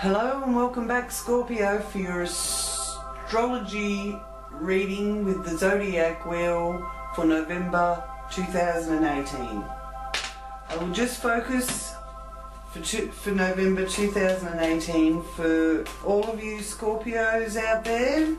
Hello and welcome back, Scorpio, for your astrology reading with the zodiac wheel for November 2018. I will just focus for November 2018 for all of you Scorpios out there.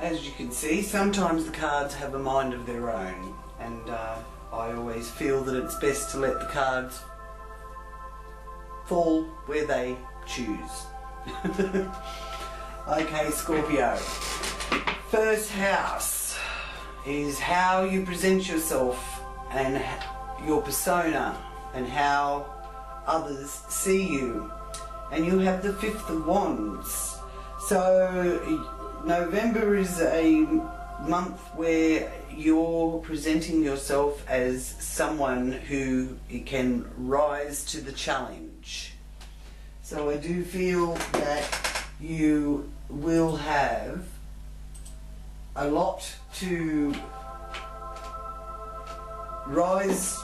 As you can see, sometimes the cards have a mind of their own, and I always feel that it's best to let the cards fall where they choose. Okay, Scorpio. First house is how you present yourself and your persona and how others see you. And you have the Fifth of Wands. So November is a month where you're presenting yourself as someone who can rise to the challenge. So I do feel that you will have a lot to rise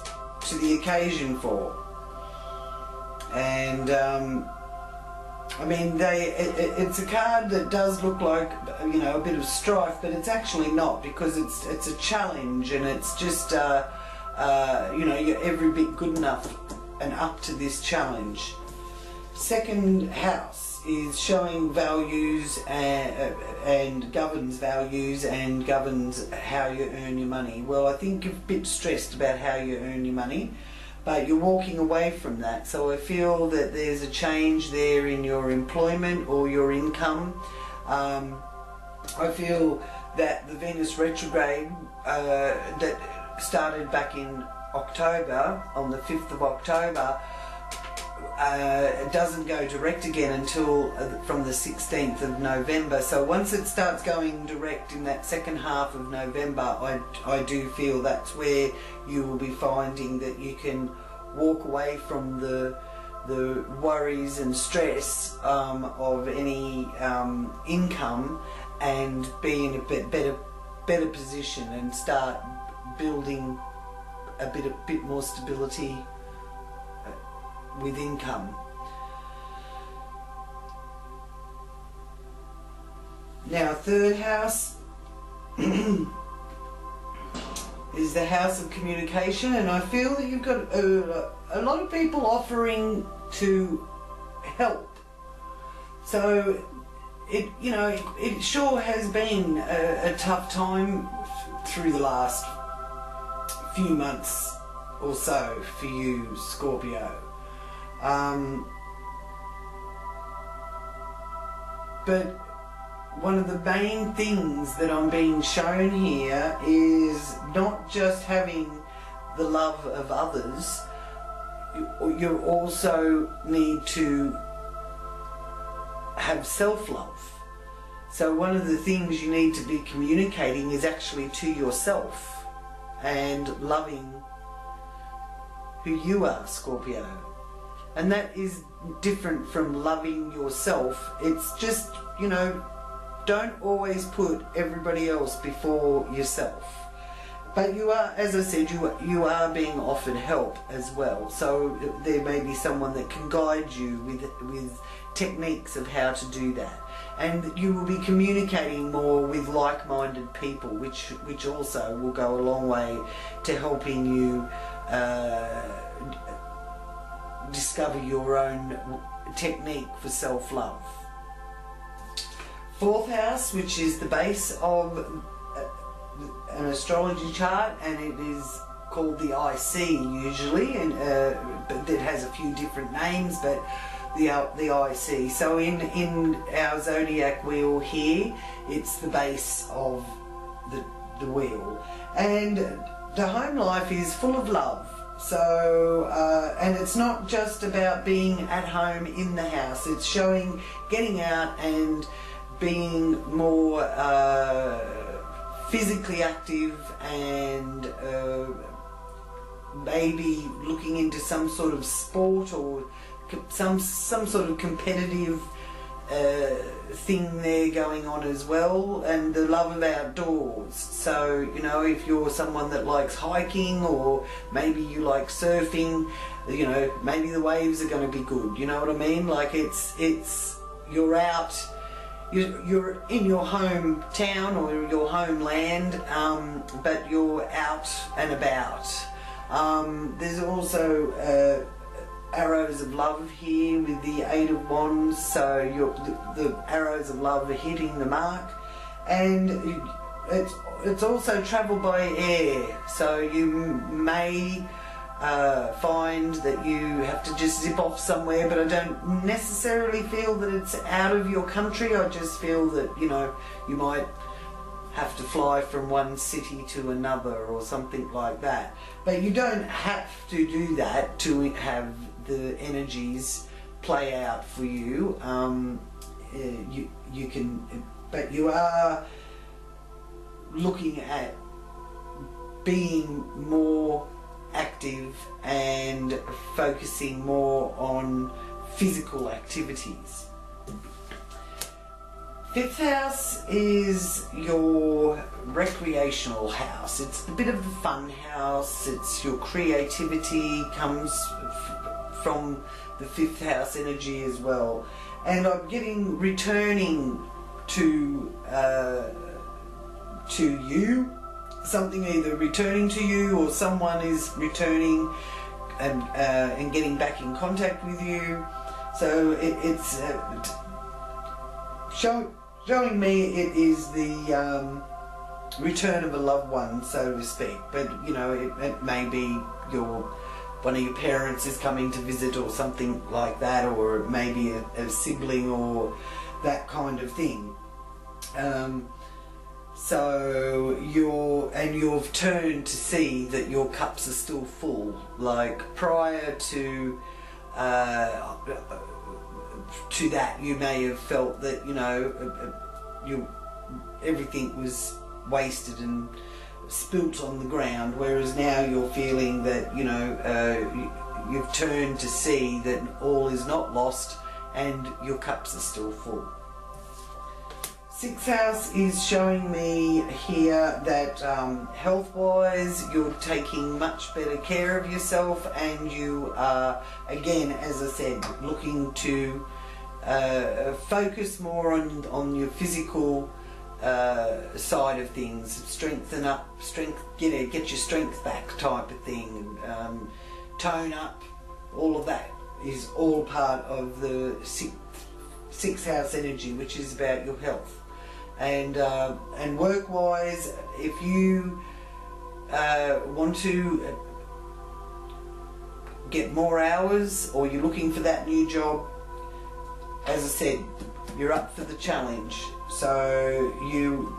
to the occasion for. And I mean, it's a card that does look like, you know, a bit of strife, but it's actually not, because it's a challenge, and it's just, you know, you're every bit good enough and up to this challenge. Second house is showing values and governs values and governs how you earn your money. Well, I think you're a bit stressed about how you earn your money, but you're walking away from that. So I feel that there's a change there in your employment or your income. I feel that the Venus retrograde that started back in October, on the 5th of October, it doesn't go direct again until from the 16th of November. So once it starts going direct in that second half of November, I do feel that's where you will be finding that you can walk away from the worries and stress of any income, and be in a better position and start building a bit more stability with income. Now, third house is the house of communication, and I feel that you've got a lot of people offering to help. So it sure has been a tough time through the last few months or so for you, Scorpio. But one of the main things that I'm being shown here is not just having the love of others, you also need to have self-love. So one of the things you need to be communicating is actually to yourself and loving who you are, Scorpio. And that is different from loving yourself. It's just, you know, don't always put everybody else before yourself. But you are, as I said, you are being offered help as well. So there may be someone that can guide you with techniques of how to do that. And you will be communicating more with like-minded people, which also will go a long way to helping you discover your own technique for self-love. Fourth house, which is the base of an astrology chart, and it is called the IC usually, and but it has a few different names, but the IC. So in our zodiac wheel here, it's the base of the wheel. And the home life is full of love. So, and it's not just about being at home in the house. It's showing getting out and being more physically active, and maybe looking into some sort of sport or some sort of competitive thing there going on as well, and the love of outdoors. So, you know, if you're someone that likes hiking, or maybe you like surfing, you know, maybe the waves are going to be good, you know what I mean? Like it's you're out, you're in your hometown or your homeland, but you're out and about. There's also arrows of love here with the Eight of Wands, so the arrows of love are hitting the mark. And it's also travel by air, so you may find that you have to just zip off somewhere, but I don't necessarily feel that it's out of your country. I just feel that, you know, you might have to fly from one city to another or something like that. But you don't have to do that to have the energies play out for you. You can, but you are looking at being more active and focusing more on physical activities. Fifth house is your recreational house. It's a bit of the fun house. It's your creativity comes from the fifth house energy as well. And I'm getting returning to you, something either returning to you or someone is returning and getting back in contact with you. So it's showing me it is the return of a loved one, so to speak. But you know, it may be one of your parents is coming to visit or something like that, or it may be a sibling or that kind of thing. So you've turned to see that your cups are still full. Like prior to that, you may have felt that, you know, everything was wasted and spilt on the ground, whereas now you're feeling that, you know, you've turned to see that all is not lost and your cups are still full. Sixth house is showing me here that health-wise you're taking much better care of yourself, and you are, again, as I said, looking to focus more on your physical side of things, get your strength back type of thing, tone up, all of that is all part of the sixth house energy, which is about your health. And work-wise, if you want to get more hours, or you're looking for that new job, as I said, you're up for the challenge. So you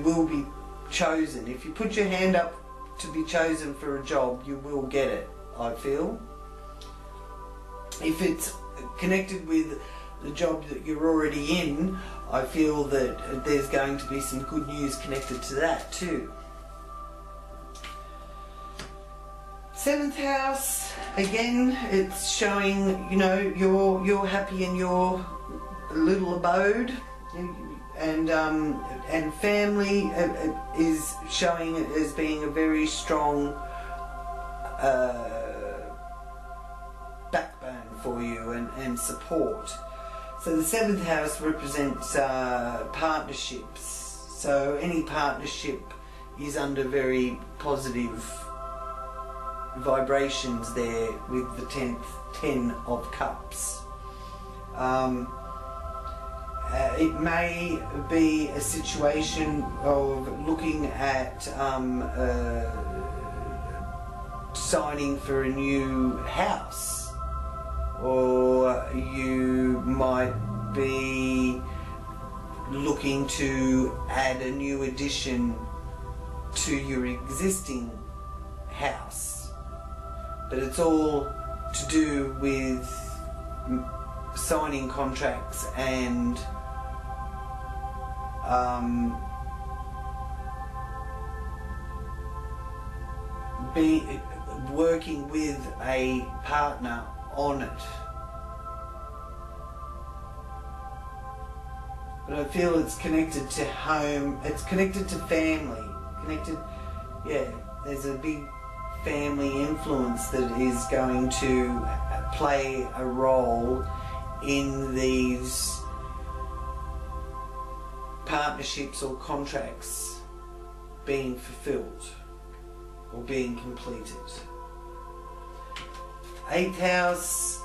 will be chosen. If you put your hand up to be chosen for a job, you will get it, I feel. If it's connected with the job that you're already in, I feel that there's going to be some good news connected to that too. Seventh house, again, it's showing, you know, you're happy in your little abode, and family is showing it as being a very strong backbone for you and support. So the seventh house represents partnerships. So any partnership is under very positive vibrations there with the 10 of cups. It may be a situation of looking at signing for a new house. Or you might be looking to add a new addition to your existing house, but it's all to do with signing contracts and working with a partner on it. But I feel it's connected to home, it's connected to family, there's a big family influence that is going to play a role in these partnerships or contracts being fulfilled or being completed. 8th house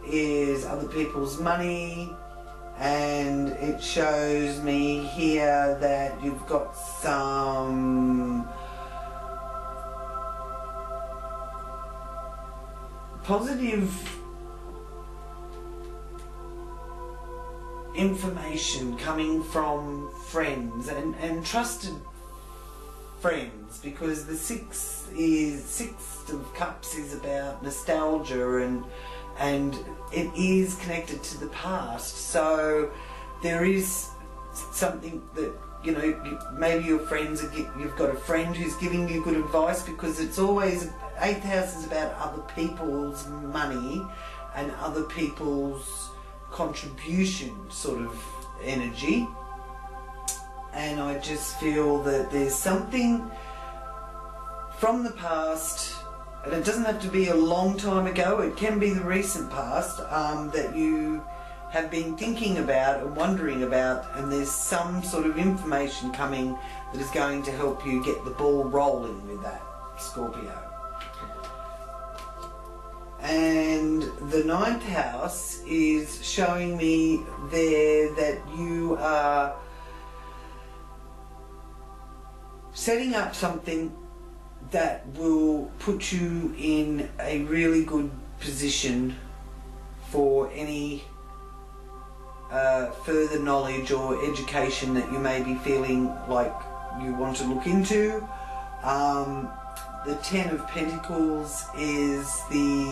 is other people's money, and it shows me here that you've got some positive information coming from friends and trusted friends, because the Sixth of Cups is about nostalgia and it is connected to the past. So there is something that, you know, maybe your friends you've got a friend who's giving you good advice, because it's always 8th house is about other people's money and other people's contribution sort of energy. And I just feel that there's something from the past, and it doesn't have to be a long time ago, it can be the recent past, that you have been thinking about and wondering about, and there's some sort of information coming that is going to help you get the ball rolling with that, Scorpio. And the 9th house is showing me there that you are setting up something that will put you in a really good position for any further knowledge or education that you may be feeling like you want to look into. The 10 of Pentacles is the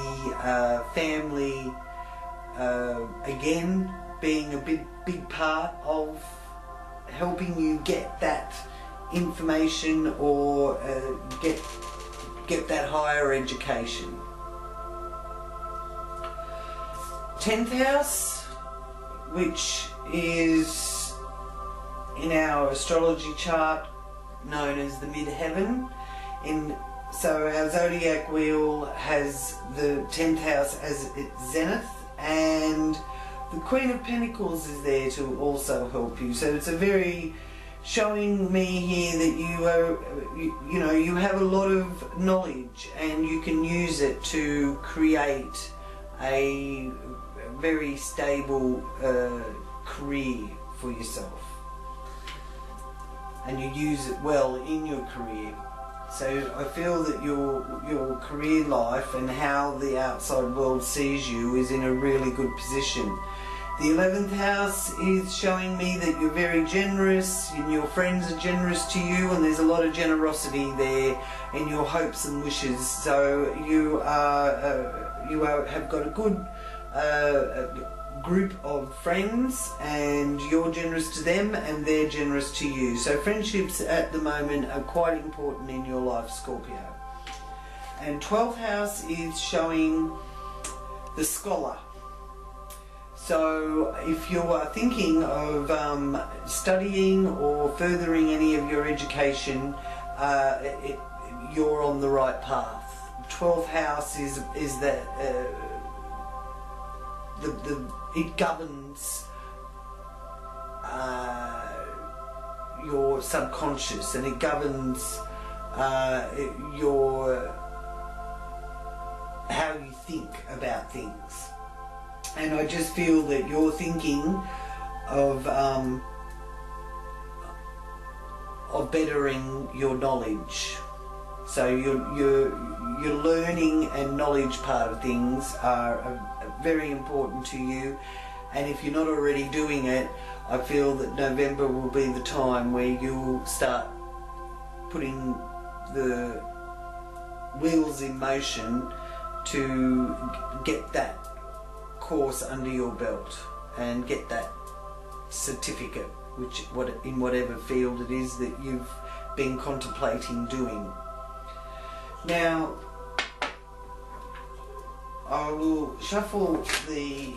family, again, being a big part of helping you get that information or get that higher education. 10th house, which is in our astrology chart known as the midheaven. So our zodiac wheel has the 10th house as its zenith, and the Queen of Pentacles is there to also help you. So it's a very showing me here that you are, you have a lot of knowledge and you can use it to create a very stable career for yourself, and you use it well in your career. So I feel that your career life and how the outside world sees you is in a really good position. The 11th house is showing me that you're very generous and your friends are generous to you, and there's a lot of generosity there in your hopes and wishes. So you have got a good group of friends, and you're generous to them and they're generous to you. So friendships at the moment are quite important in your life, Scorpio. And 12th house is showing the scholar. So if you are thinking of studying or furthering any of your education, you're on the right path. 12th house is that it governs your subconscious, and it governs how you think about things. And I just feel that you're thinking of bettering your knowledge. So your learning and knowledge part of things are very important to you. And if you're not already doing it, I feel that November will be the time where you'll start putting the wheels in motion to get that course under your belt and get that certificate, in whatever field it is that you've been contemplating doing. Now, I will shuffle the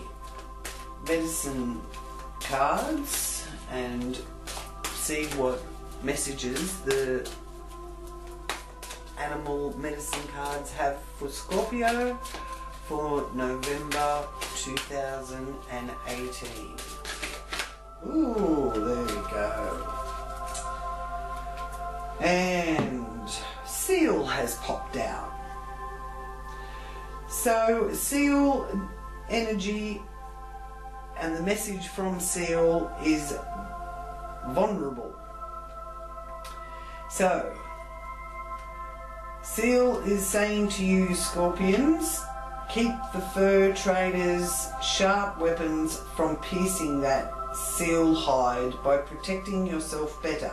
medicine cards and see what messages the animal medicine cards have for Scorpio for November 2018. Ooh, there we go. And Seal has popped out. So Seal energy, and the message from Seal is vulnerable. So Seal is saying to you, Scorpions, keep the fur traders' sharp weapons from piercing that seal hide by protecting yourself better.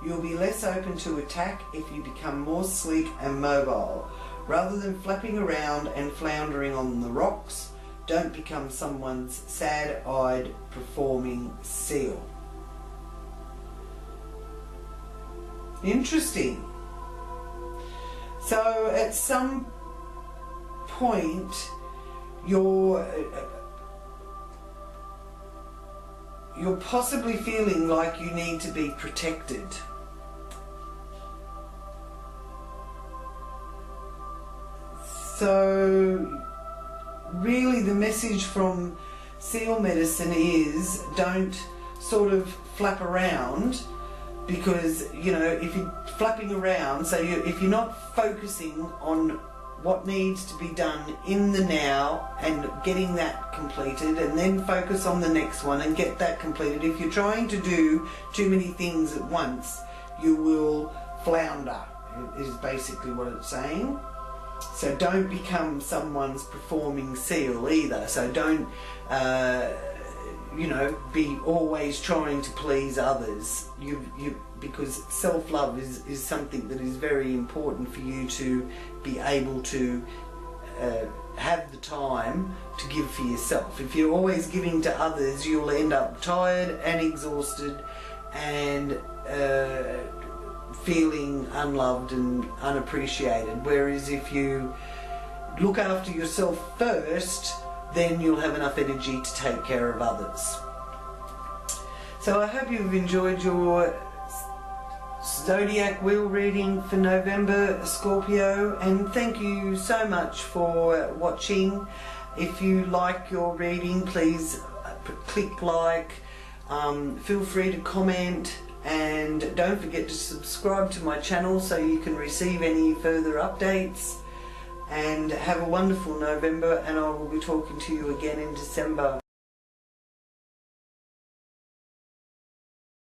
You'll be less open to attack if you become more sleek and mobile. Rather than flapping around and floundering on the rocks, don't become someone's sad-eyed performing seal. Interesting. So at some point you're possibly feeling like you need to be protected. So really the message from Seal Medicine is don't sort of flap around, because, you know, if you're flapping around, so if you're not focusing on what needs to be done in the now and getting that completed, and then focus on the next one and get that completed. If you're trying to do too many things at once, you will flounder, is basically what it's saying. So don't become someone's performing seal either. So don't, you know, be always trying to please others. Because self-love is something that is very important for you to be able to have the time to give for yourself. If you're always giving to others, you'll end up tired and exhausted and feeling unloved and unappreciated. Whereas if you look after yourself first, then you'll have enough energy to take care of others. So I hope you've enjoyed your zodiac wheel reading for November, Scorpio, and thank you so much for watching. If you like your reading, please click like, feel free to comment, and don't forget to subscribe to my channel so you can receive any further updates. And have a wonderful November, and I will be talking to you again in December.